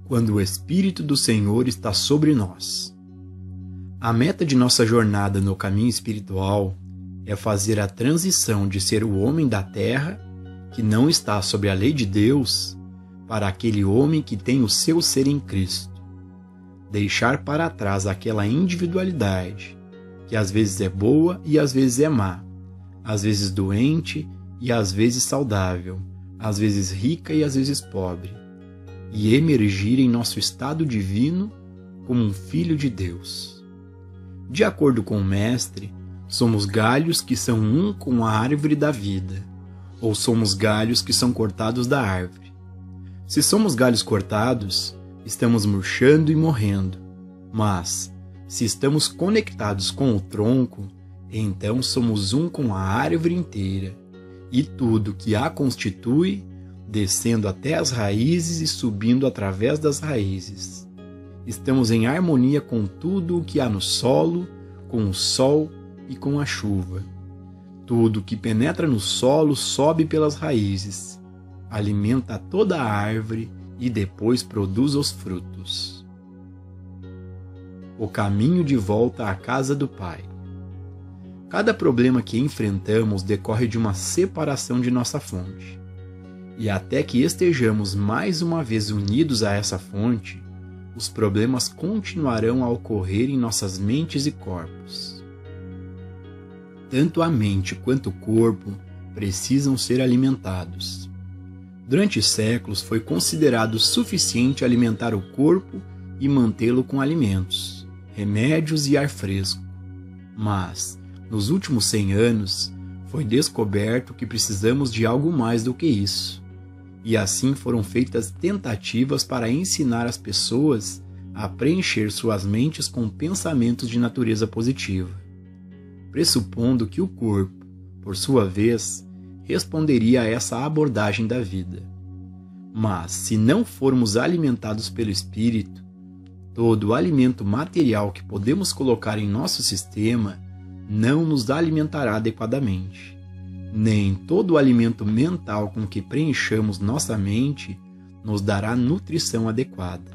quando o Espírito do Senhor está sobre nós. A meta de nossa jornada no caminho espiritual é fazer a transição de ser o homem da terra, que não está sob a lei de Deus, para aquele homem que tem o seu ser em Cristo. Deixar para trás aquela individualidade, que às vezes é boa e às vezes é má, às vezes doente e às vezes saudável, às vezes rica e às vezes pobre, e emergir em nosso estado divino como um filho de Deus. De acordo com o Mestre, somos galhos que são um com a árvore da vida, ou somos galhos que são cortados da árvore. Se somos galhos cortados, estamos murchando e morrendo, mas se estamos conectados com o tronco, então somos um com a árvore inteira, e tudo que a constitui, descendo até as raízes e subindo através das raízes. Estamos em harmonia com tudo o que há no solo, com o sol e com a chuva. Tudo que penetra no solo sobe pelas raízes, alimenta toda a árvore e depois produz os frutos. O caminho de volta à casa do Pai. Cada problema que enfrentamos decorre de uma separação de nossa fonte. E até que estejamos mais uma vez unidos a essa fonte, os problemas continuarão a ocorrer em nossas mentes e corpos. Tanto a mente quanto o corpo precisam ser alimentados. Durante séculos foi considerado suficiente alimentar o corpo e mantê-lo com alimentos, remédios e ar fresco. Mas, nos últimos 100 anos, foi descoberto que precisamos de algo mais do que isso. E assim foram feitas tentativas para ensinar as pessoas a preencher suas mentes com pensamentos de natureza positiva, pressupondo que o corpo, por sua vez, responderia a essa abordagem da vida. Mas, se não formos alimentados pelo Espírito, todo o alimento material que podemos colocar em nosso sistema não nos alimentará adequadamente. Nem todo o alimento mental com que preenchamos nossa mente nos dará nutrição adequada.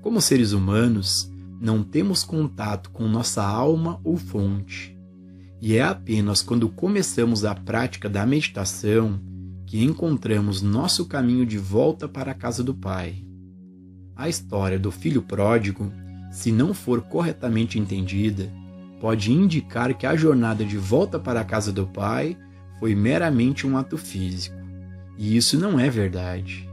Como seres humanos, não temos contato com nossa alma ou fonte, e é apenas quando começamos a prática da meditação que encontramos nosso caminho de volta para a casa do Pai. A história do filho pródigo, se não for corretamente entendida, pode indicar que a jornada de volta para a casa do Pai foi meramente um ato físico, e isso não é verdade.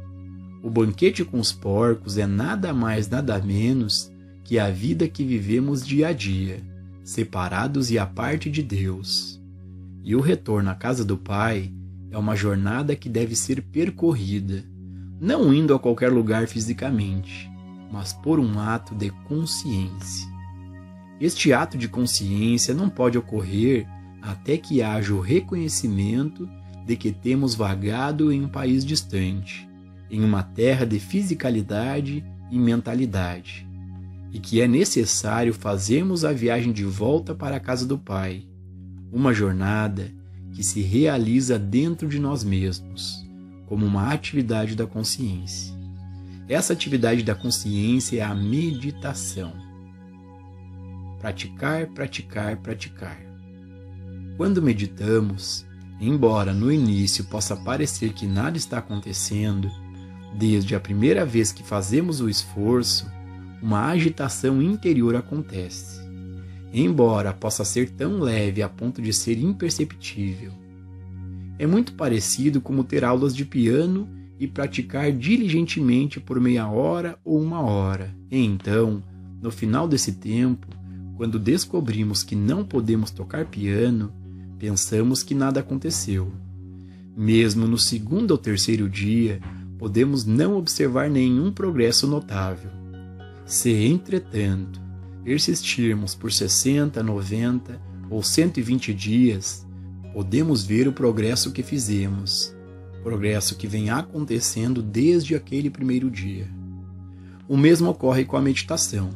O banquete com os porcos é nada mais nada menos que a vida que vivemos dia a dia, separados e à parte de Deus. E o retorno à casa do Pai é uma jornada que deve ser percorrida, não indo a qualquer lugar fisicamente, mas por um ato de consciência. Este ato de consciência não pode ocorrer até que haja o reconhecimento de que temos vagado em um país distante, em uma terra de fisicalidade e mentalidade, e que é necessário fazermos a viagem de volta para a casa do Pai, uma jornada que se realiza dentro de nós mesmos, como uma atividade da consciência. Essa atividade da consciência é a meditação. Praticar, praticar, praticar. Quando meditamos, embora no início possa parecer que nada está acontecendo, desde a primeira vez que fazemos o esforço, uma agitação interior acontece, embora possa ser tão leve a ponto de ser imperceptível. É muito parecido como ter aulas de piano e praticar diligentemente por meia hora ou uma hora. E então, no final desse tempo, quando descobrimos que não podemos tocar piano, pensamos que nada aconteceu. Mesmo no segundo ou terceiro dia, podemos não observar nenhum progresso notável. Se, entretanto, persistirmos por 60, 90 ou 120 dias, podemos ver o progresso que fizemos, progresso que vem acontecendo desde aquele primeiro dia. O mesmo ocorre com a meditação.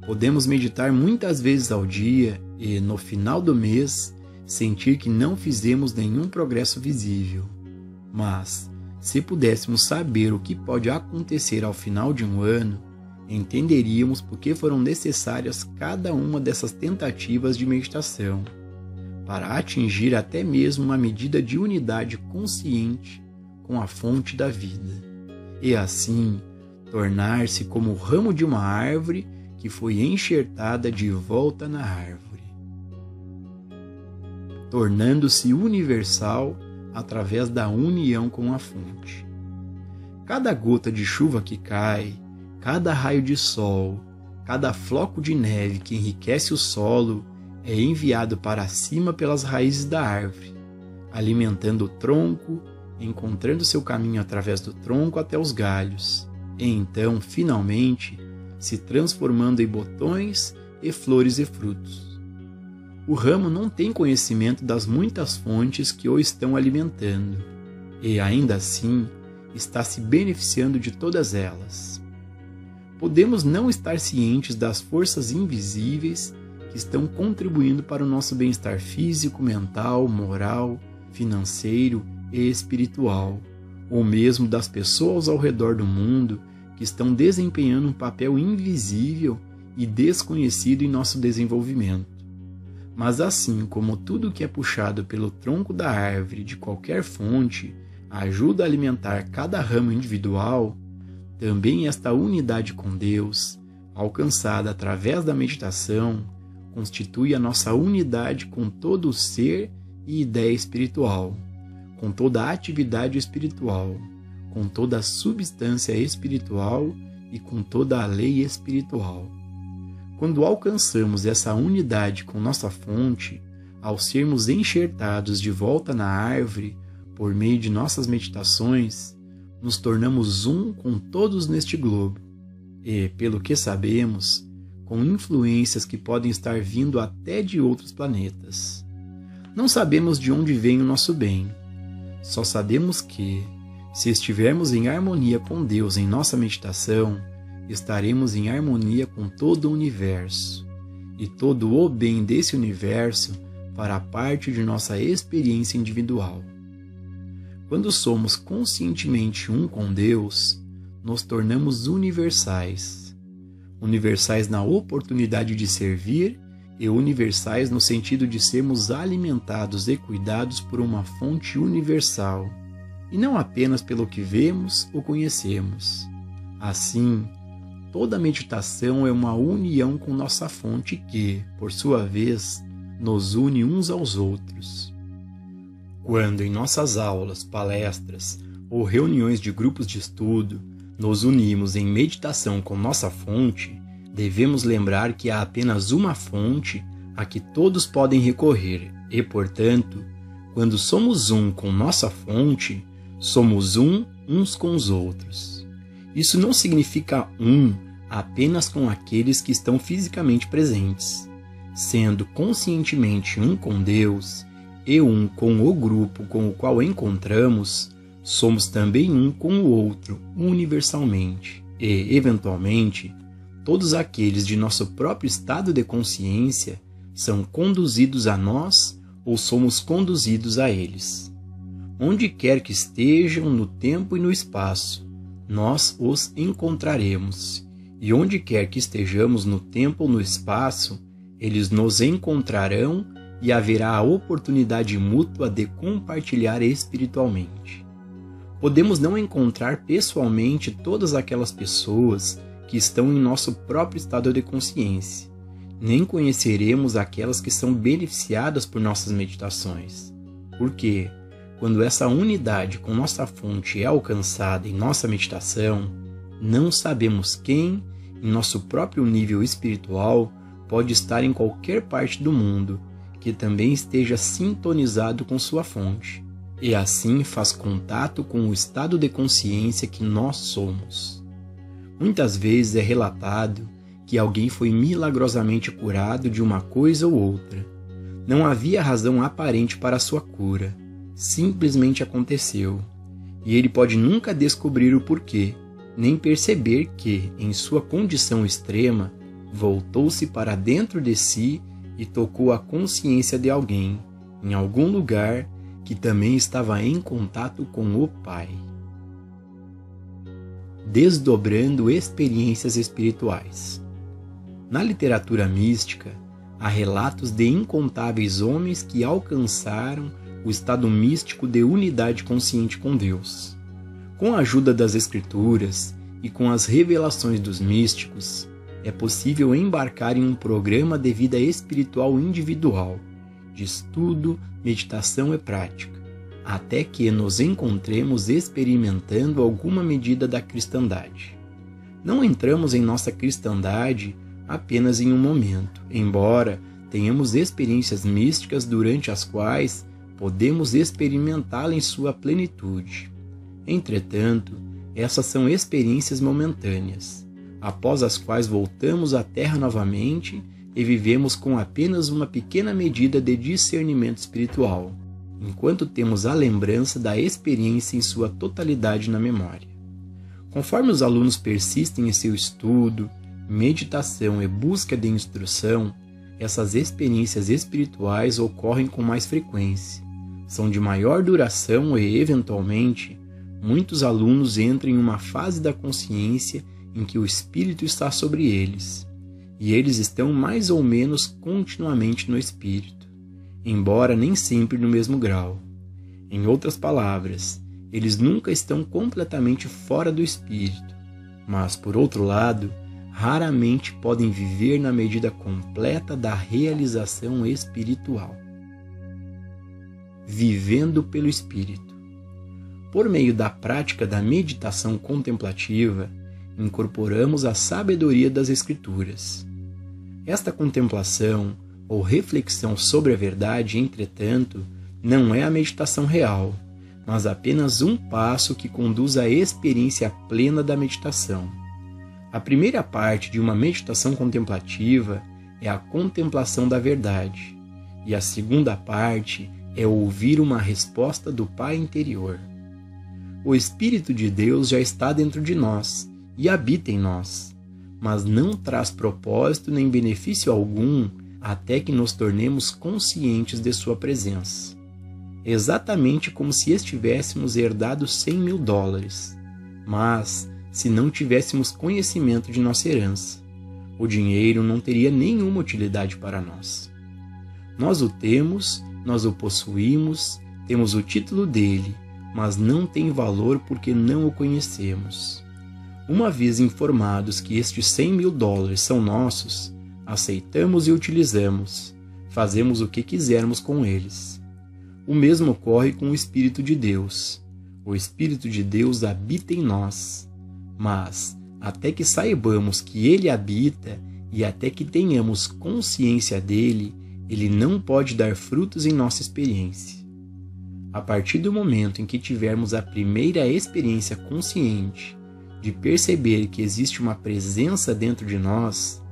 Podemos meditar muitas vezes ao dia e, no final do mês, sentir que não fizemos nenhum progresso visível. Mas, Se pudéssemos saber o que pode acontecer ao final de um ano, entenderíamos por que foram necessárias cada uma dessas tentativas de meditação, para atingir até mesmo uma medida de unidade consciente com a fonte da vida, e assim tornar-se como o ramo de uma árvore que foi enxertada de volta na árvore, tornando-se universal através da união com a fonte. Cada gota de chuva que cai, cada raio de sol, cada floco de neve que enriquece o solo é enviado para cima pelas raízes da árvore, alimentando o tronco, encontrando seu caminho através do tronco até os galhos, e então, finalmente, se transformando em botões e flores e frutos. O ramo não tem conhecimento das muitas fontes que o estão alimentando, e ainda assim está se beneficiando de todas elas. Podemos não estar cientes das forças invisíveis que estão contribuindo para o nosso bem-estar físico, mental, moral, financeiro e espiritual, ou mesmo das pessoas ao redor do mundo que estão desempenhando um papel invisível e desconhecido em nosso desenvolvimento. Mas assim como tudo que é puxado pelo tronco da árvore de qualquer fonte ajuda a alimentar cada ramo individual, também esta unidade com Deus, alcançada através da meditação, constitui a nossa unidade com todo o ser e ideia espiritual, com toda a atividade espiritual, com toda a substância espiritual e com toda a lei espiritual. Quando alcançamos essa unidade com nossa fonte, ao sermos enxertados de volta na árvore por meio de nossas meditações, nos tornamos um com todos neste globo e, pelo que sabemos, com influências que podem estar vindo até de outros planetas. Não sabemos de onde vem o nosso bem, só sabemos que, se estivermos em harmonia com Deus em nossa meditação, estaremos em harmonia com todo o universo, e todo o bem desse universo fará parte de nossa experiência individual. Quando somos conscientemente um com Deus, nos tornamos universais. Universais na oportunidade de servir e universais no sentido de sermos alimentados e cuidados por uma fonte universal, e não apenas pelo que vemos ou conhecemos. Assim, toda meditação é uma união com nossa fonte que, por sua vez, nos une uns aos outros. Quando em nossas aulas, palestras ou reuniões de grupos de estudo nos unimos em meditação com nossa fonte, devemos lembrar que há apenas uma fonte a que todos podem recorrer e, portanto, quando somos um com nossa fonte, somos uns com os outros. Isso não significa apenas com aqueles que estão fisicamente presentes. Sendo conscientemente um com Deus e um com o grupo com o qual encontramos, somos também um com o outro universalmente e, eventualmente, todos aqueles de nosso próprio estado de consciência são conduzidos a nós ou somos conduzidos a eles. Onde quer que estejam no tempo e no espaço, nós os encontraremos, e onde quer que estejamos no tempo ou no espaço, eles nos encontrarão e haverá a oportunidade mútua de compartilhar espiritualmente. Podemos não encontrar pessoalmente todas aquelas pessoas que estão em nosso próprio estado de consciência, nem conheceremos aquelas que são beneficiadas por nossas meditações. Porque, quando essa unidade com nossa fonte é alcançada em nossa meditação, não sabemos quem, em nosso próprio nível espiritual, pode estar em qualquer parte do mundo que também esteja sintonizado com sua fonte, e assim faz contato com o estado de consciência que nós somos. Muitas vezes é relatado que alguém foi milagrosamente curado de uma coisa ou outra. Não havia razão aparente para a sua cura, simplesmente aconteceu, e ele pode nunca descobrir o porquê, nem perceber que, em sua condição extrema, voltou-se para dentro de si e tocou a consciência de alguém, em algum lugar, que também estava em contato com o Pai. desdobrando experiências espirituais. Na literatura mística, há relatos de incontáveis homens que alcançaram o estado místico de unidade consciente com Deus. Com a ajuda das Escrituras e com as revelações dos místicos, é possível embarcar em um programa de vida espiritual individual, de estudo, meditação e prática, até que nos encontremos experimentando alguma medida da cristandade. Não entramos em nossa cristandade apenas em um momento, embora tenhamos experiências místicas durante as quais podemos experimentá-la em sua plenitude. Entretanto, essas são experiências momentâneas, após as quais voltamos à Terra novamente e vivemos com apenas uma pequena medida de discernimento espiritual, enquanto temos a lembrança da experiência em sua totalidade na memória. Conforme os alunos persistem em seu estudo, meditação e busca de instrução, essas experiências espirituais ocorrem com mais frequência, são de maior duração e, eventualmente, muitos alunos entram em uma fase da consciência em que o Espírito está sobre eles, e eles estão mais ou menos continuamente no Espírito, embora nem sempre no mesmo grau. Em outras palavras, eles nunca estão completamente fora do Espírito, mas, por outro lado, raramente podem viver na medida completa da realização espiritual. Vivendo pelo Espírito. Por meio da prática da meditação contemplativa, incorporamos a sabedoria das Escrituras. Esta contemplação, ou reflexão sobre a verdade, entretanto, não é a meditação real, mas apenas um passo que conduz à experiência plena da meditação. A primeira parte de uma meditação contemplativa é a contemplação da verdade, e a segunda parte é ouvir uma resposta do Pai interior. O Espírito de Deus já está dentro de nós e habita em nós, mas não traz propósito nem benefício algum até que nos tornemos conscientes de sua presença. Exatamente como se estivéssemos herdado $100.000, mas se não tivéssemos conhecimento de nossa herança, o dinheiro não teria nenhuma utilidade para nós. Nós o temos, nós o possuímos, temos o título dele, mas não tem valor porque não o conhecemos. Uma vez informados que estes $100.000 são nossos, aceitamos e utilizamos, fazemos o que quisermos com eles. O mesmo ocorre com o Espírito de Deus. O Espírito de Deus habita em nós, mas até que saibamos que ele habita e até que tenhamos consciência dele, ele não pode dar frutos em nossa experiência. A partir do momento em que tivermos a primeira experiência consciente de perceber que existe uma presença dentro de nós,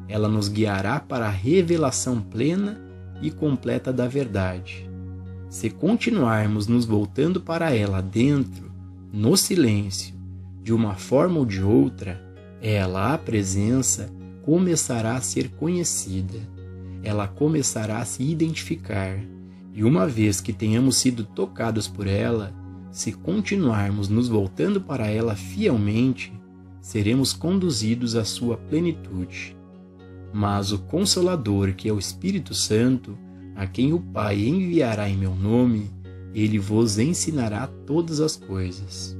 ela nos guiará para a revelação plena e completa da verdade. Se continuarmos nos voltando para ela dentro, no silêncio, de uma forma ou de outra, ela, a presença, começará a ser conhecida. Ela começará a se identificar, e uma vez que tenhamos sido tocados por ela, se continuarmos nos voltando para ela fielmente, seremos conduzidos à sua plenitude. Mas o Consolador, que é o Espírito Santo, a quem o Pai enviará em meu nome, ele vos ensinará todas as coisas.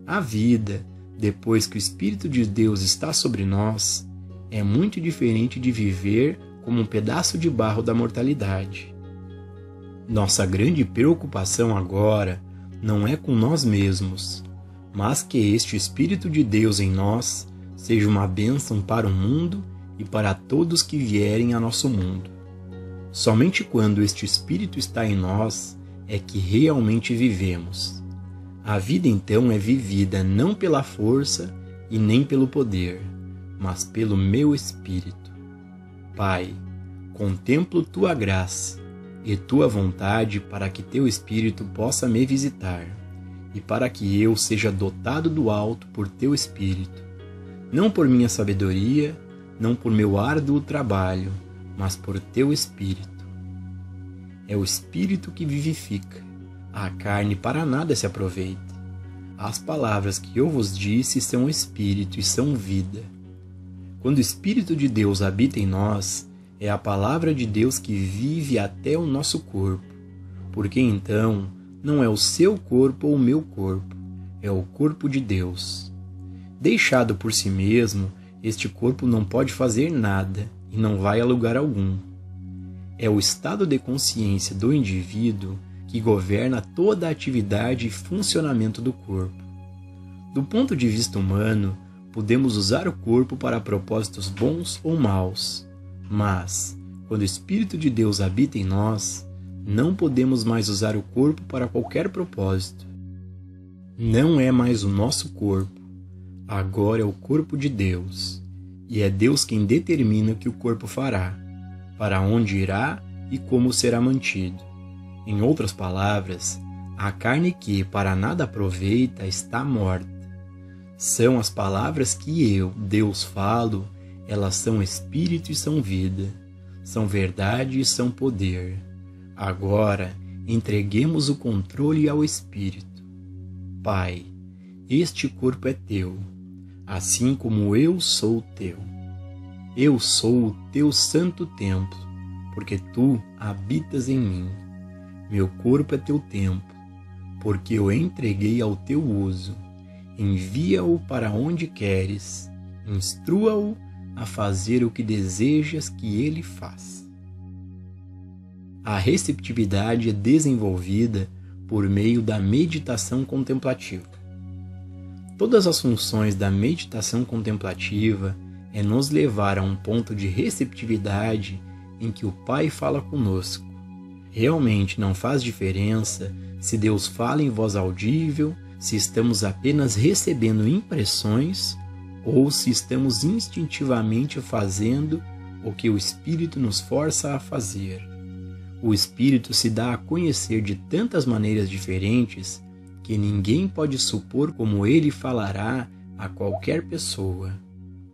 A vida, depois que o Espírito de Deus está sobre nós, é muito diferente de viver como um pedaço de barro da mortalidade. Nossa grande preocupação agora não é com nós mesmos, mas que este Espírito de Deus em nós seja uma bênção para o mundo e para todos que vierem a nosso mundo. Somente quando este Espírito está em nós é que realmente vivemos. A vida então é vivida não pela força e nem pelo poder, mas pelo meu Espírito. Pai, contemplo tua graça e tua vontade para que teu Espírito possa me visitar e para que eu seja dotado do alto por teu Espírito, não por minha sabedoria, não por meu árduo trabalho, mas por teu Espírito. É o Espírito que vivifica, a carne para nada se aproveita. As palavras que eu vos disse são espírito e são vida. Quando o Espírito de Deus habita em nós, é a palavra de Deus que vive até o nosso corpo, porque então não é o seu corpo ou o meu corpo, é o corpo de Deus. Deixado por si mesmo, este corpo não pode fazer nada e não vai a lugar algum. É o estado de consciência do indivíduo que governa toda a atividade e funcionamento do corpo. Do ponto de vista humano, podemos usar o corpo para propósitos bons ou maus, mas, quando o Espírito de Deus habita em nós, não podemos mais usar o corpo para qualquer propósito. Não é mais o nosso corpo, agora é o corpo de Deus, e é Deus quem determina o que o corpo fará, para onde irá e como será mantido. Em outras palavras, a carne que para nada aproveita está morta. São as palavras que eu, Deus, falo, elas são espírito e são vida, são verdade e são poder. Agora, entreguemos o controle ao Espírito. Pai, este corpo é teu, assim como eu sou teu. Eu sou o teu santo templo, porque tu habitas em mim. Meu corpo é teu templo, porque eu entreguei ao teu uso. Envia-o para onde queres, instrua-o a fazer o que desejas que ele faça. A receptividade é desenvolvida por meio da meditação contemplativa. Todas as funções da meditação contemplativa é nos levar a um ponto de receptividade em que o Pai fala conosco. Realmente não faz diferença se Deus fala em voz audível, se estamos apenas recebendo impressões ou se estamos instintivamente fazendo o que o Espírito nos força a fazer. O Espírito se dá a conhecer de tantas maneiras diferentes que ninguém pode supor como ele falará a qualquer pessoa.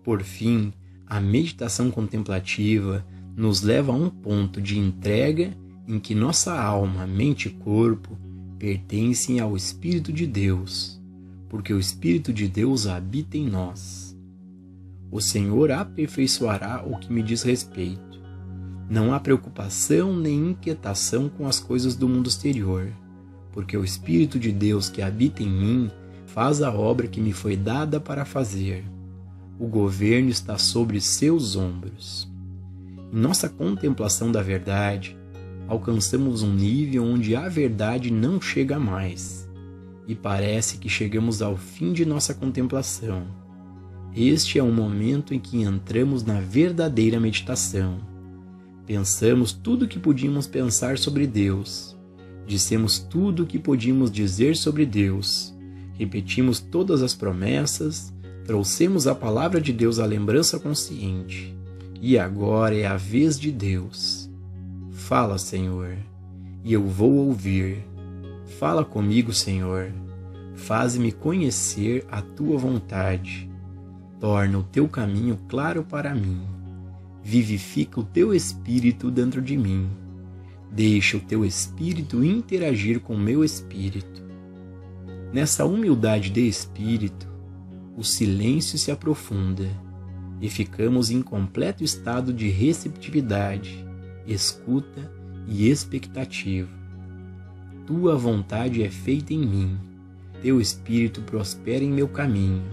Por fim, a meditação contemplativa nos leva a um ponto de entrega em que nossa alma, mente e corpo pertencem ao Espírito de Deus, porque o Espírito de Deus habita em nós. O Senhor aperfeiçoará o que me diz respeito. Não há preocupação nem inquietação com as coisas do mundo exterior, porque o Espírito de Deus que habita em mim faz a obra que me foi dada para fazer. O governo está sobre seus ombros. Em nossa contemplação da verdade, alcançamos um nível onde a verdade não chega mais, e parece que chegamos ao fim de nossa contemplação. Este é o momento em que entramos na verdadeira meditação. Pensamos tudo o que podíamos pensar sobre Deus, dissemos tudo o que podíamos dizer sobre Deus, repetimos todas as promessas, trouxemos a palavra de Deus à lembrança consciente, e agora é a vez de Deus. Fala, Senhor, e eu vou ouvir. Fala comigo, Senhor. Faz-me conhecer a tua vontade. Torna o teu caminho claro para mim. Vivifica o teu espírito dentro de mim. Deixa o teu espírito interagir com o meu espírito. Nessa humildade de espírito, o silêncio se aprofunda e ficamos em completo estado de receptividade, escuta e expectativa. Tua vontade é feita em mim, teu espírito prospera em meu caminho,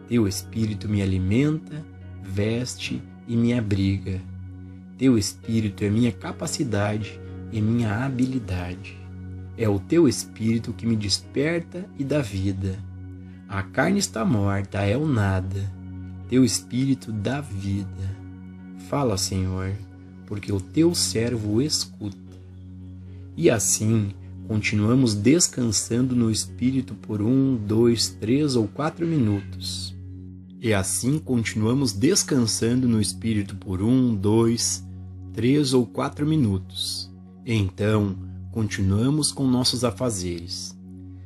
teu espírito me alimenta, veste e me abriga. Teu espírito é minha capacidade e minha habilidade. É o teu espírito que me desperta e dá vida. A carne está morta, é o nada. Teu espírito dá vida. Fala, Senhor, porque o teu servo escuta. E assim, continuamos descansando no Espírito por 1, 2, 3 ou 4 minutos. E assim continuamos descansando no Espírito por 1, 2, 3 ou 4 minutos. Então, continuamos com nossos afazeres.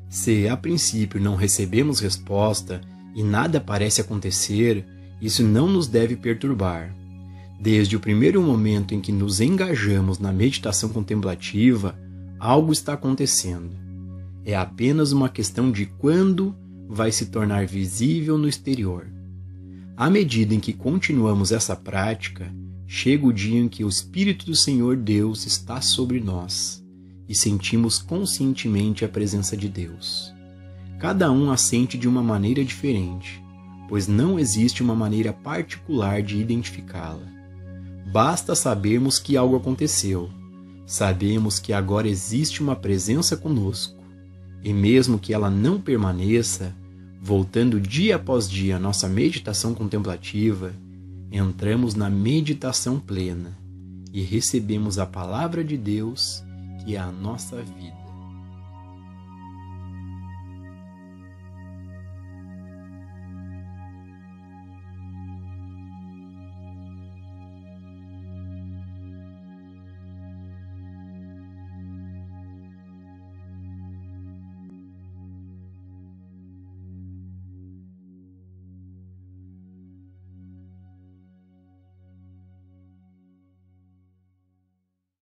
Se a princípio não recebemos resposta e nada parece acontecer, isso não nos deve perturbar. Desde o primeiro momento em que nos engajamos na meditação contemplativa, algo está acontecendo. É apenas uma questão de quando vai se tornar visível no exterior. À medida em que continuamos essa prática, chega o dia em que o Espírito do Senhor Deus está sobre nós e sentimos conscientemente a presença de Deus. Cada um a sente de uma maneira diferente, pois não existe uma maneira particular de identificá-la. Basta sabermos que algo aconteceu. Sabemos que agora existe uma presença conosco, e mesmo que ela não permaneça, voltando dia após dia à nossa meditação contemplativa, entramos na meditação plena e recebemos a palavra de Deus, que é a nossa vida.